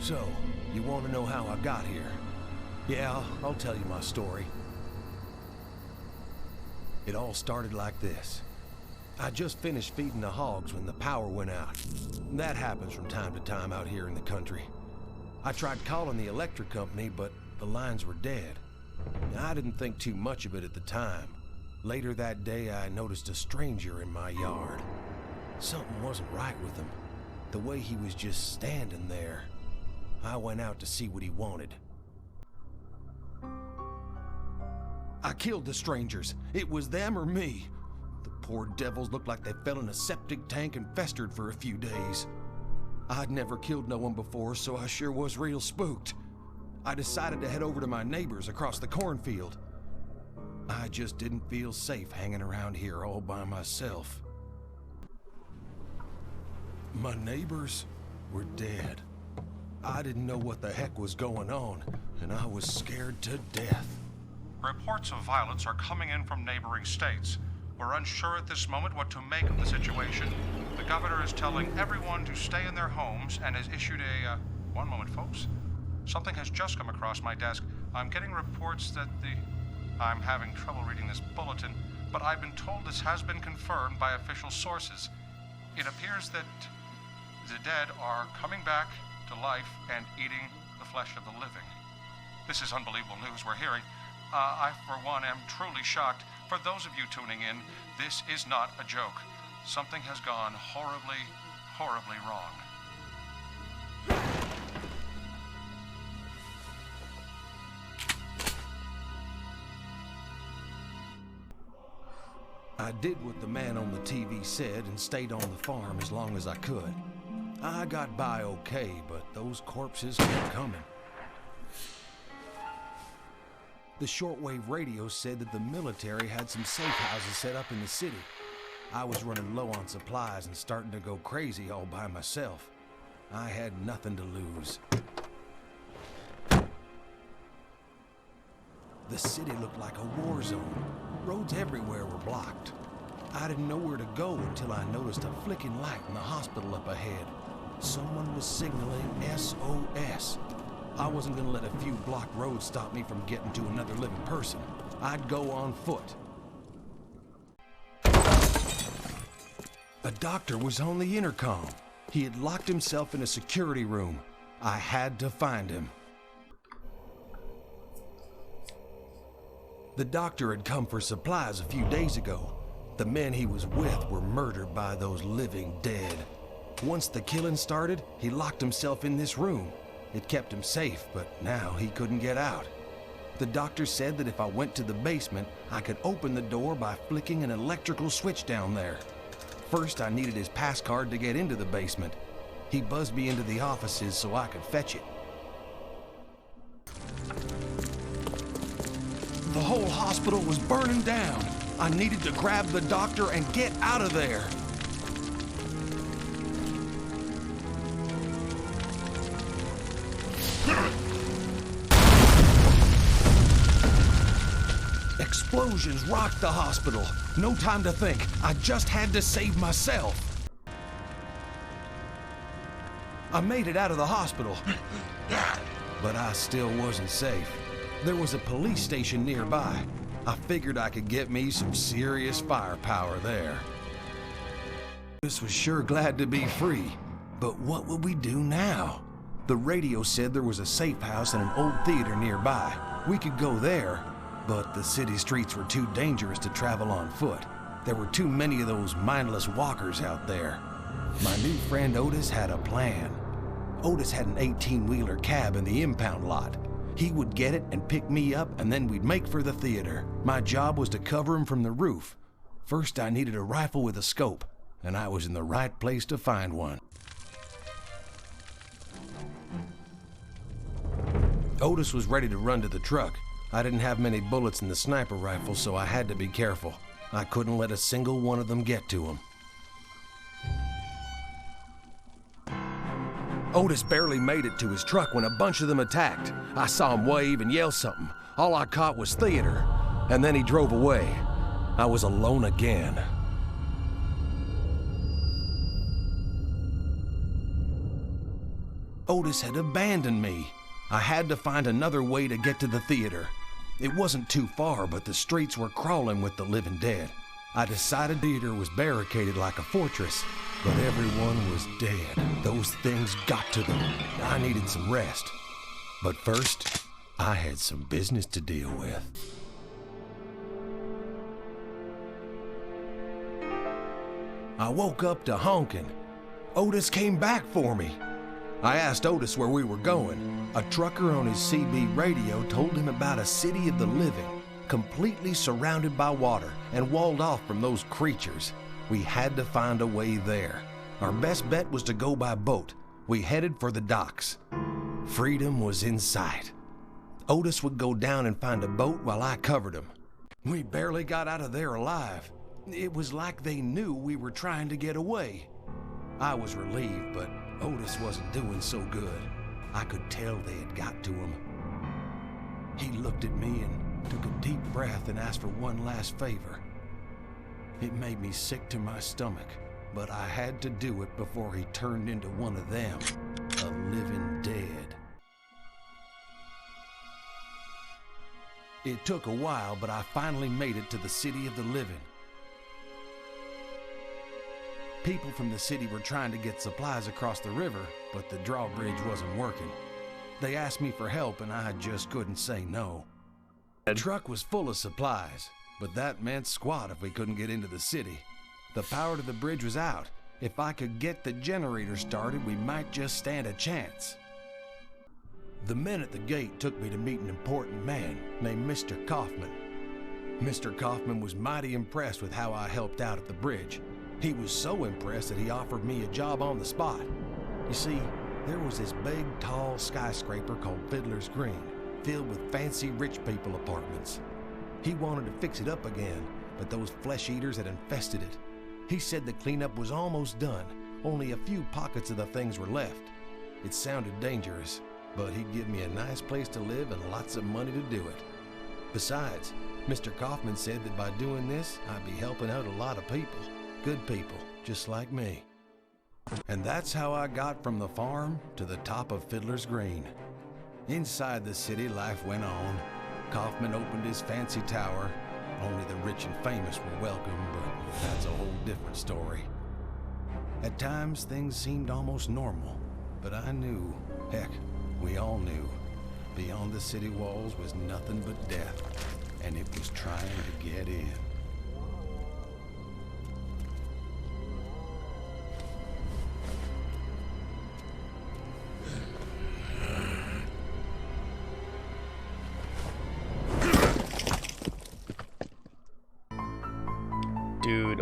So, you want to know how I got here? Yeah, I'll tell you my story. It all started like this. I just finished feeding the hogs when the power went out. That happens from time to time out here in the country. I tried calling the electric company, but the lines were dead. I didn't think too much of it at the time. Later that day, I noticed a stranger in my yard. Something wasn't right with him. The way he was just standing there. I went out to see what he wanted. I killed the strangers. It was them or me. The poor devils looked like they fell in a septic tank and festered for a few days. I'd never killed no one before, so I sure was real spooked. I decided to head over to my neighbors across the cornfield. I just didn't feel safe hanging around here all by myself. My neighbors were dead. I didn't know what the heck was going on, and I was scared to death. Reports of violence are coming in from neighboring states. We're unsure at this moment what to make of the situation. The governor is telling everyone to stay in their homes and has issued a... One moment, folks. Something has just come across my desk. I'm getting reports that I'm having trouble reading this bulletin, but I've been told this has been confirmed by official sources. It appears that the dead are coming back to life and eating the flesh of the living. This is unbelievable news we're hearing. I, for one, am truly shocked. For those of you tuning in, this is not a joke. Something has gone horribly, horribly wrong. I did what the man on the TV said and stayed on the farm as long as I could. I got by okay, but those corpses kept coming. The shortwave radio said that the military had some safe houses set up in the city. I was running low on supplies and starting to go crazy all by myself. I had nothing to lose. The city looked like a war zone. Roads everywhere were blocked. I didn't know where to go until I noticed a flicking light in the hospital up ahead. Someone was signaling SOS. I wasn't gonna let a few blocked roads stop me from getting to another living person. I'd go on foot. A doctor was on the intercom. He had locked himself in a security room. I had to find him. The doctor had come for supplies a few days ago. The men he was with were murdered by those living dead. Once the killing started, he locked himself in this room. It kept him safe, but now he couldn't get out. The doctor said that if I went to the basement, I could open the door by flicking an electrical switch down there. First, I needed his pass card to get into the basement. He buzzed me into the offices so I could fetch it. The whole hospital was burning down. I needed to grab the doctor and get out of there. Explosions rocked the hospital. No time to think. I just had to save myself. I made it out of the hospital, but I still wasn't safe. There was a police station nearby. I figured I could get me some serious firepower there. This was sure glad to be free, but what would we do now? The radio said there was a safe house and an old theater nearby. We could go there, but the city streets were too dangerous to travel on foot. There were too many of those mindless walkers out there. My new friend Otis had a plan. Otis had an 18-wheeler cab in the impound lot. He would get it and pick me up, and then we'd make for the theater. My job was to cover him from the roof. First, I needed a rifle with a scope, and I was in the right place to find one. Otis was ready to run to the truck. I didn't have many bullets in the sniper rifle, so I had to be careful. I couldn't let a single one of them get to him. Otis barely made it to his truck when a bunch of them attacked. I saw him wave and yell something. All I caught was theater, and then he drove away. I was alone again. Otis had abandoned me. I had to find another way to get to the theater. It wasn't too far, but the streets were crawling with the living dead. I decided the theater was barricaded like a fortress, but everyone was dead. Those things got to them. I needed some rest. But first, I had some business to deal with. I woke up to honking. Otis came back for me. I asked Otis where we were going. A trucker on his CB radio told him about a city of the living, completely surrounded by water and walled off from those creatures. We had to find a way there. Our best bet was to go by boat. We headed for the docks. Freedom was in sight. Otis would go down and find a boat while I covered him. We barely got out of there alive. It was like they knew we were trying to get away. I was relieved, but Otis wasn't doing so good. I could tell they had got to him. He looked at me and took a deep breath and asked for one last favor. It made me sick to my stomach, but I had to do it before he turned into one of them, a living dead. It took a while, but I finally made it to the city of the living. People from the city were trying to get supplies across the river, but the drawbridge wasn't working. They asked me for help, and I just couldn't say no. The truck was full of supplies, but that meant squat if we couldn't get into the city. The power to the bridge was out. If I could get the generator started, we might just stand a chance. The men at the gate took me to meet an important man named Mr. Kaufman. Mr. Kaufman was mighty impressed with how I helped out at the bridge. He was so impressed that he offered me a job on the spot. You see, there was this big, tall skyscraper called Fiddler's Green, filled with fancy rich people apartments. He wanted to fix it up again, but those flesh eaters had infested it. He said the cleanup was almost done, only a few pockets of the things were left. It sounded dangerous, but he'd give me a nice place to live and lots of money to do it. Besides, Mr. Kaufman said that by doing this, I'd be helping out a lot of people. Good people, just like me. And that's how I got from the farm to the top of Fiddler's Green. Inside the city, life went on. Kaufman opened his fancy tower. Only the rich and famous were welcome, but that's a whole different story. At times, things seemed almost normal, but I knew, heck, we all knew, beyond the city walls was nothing but death, and it was trying to get in. Dude,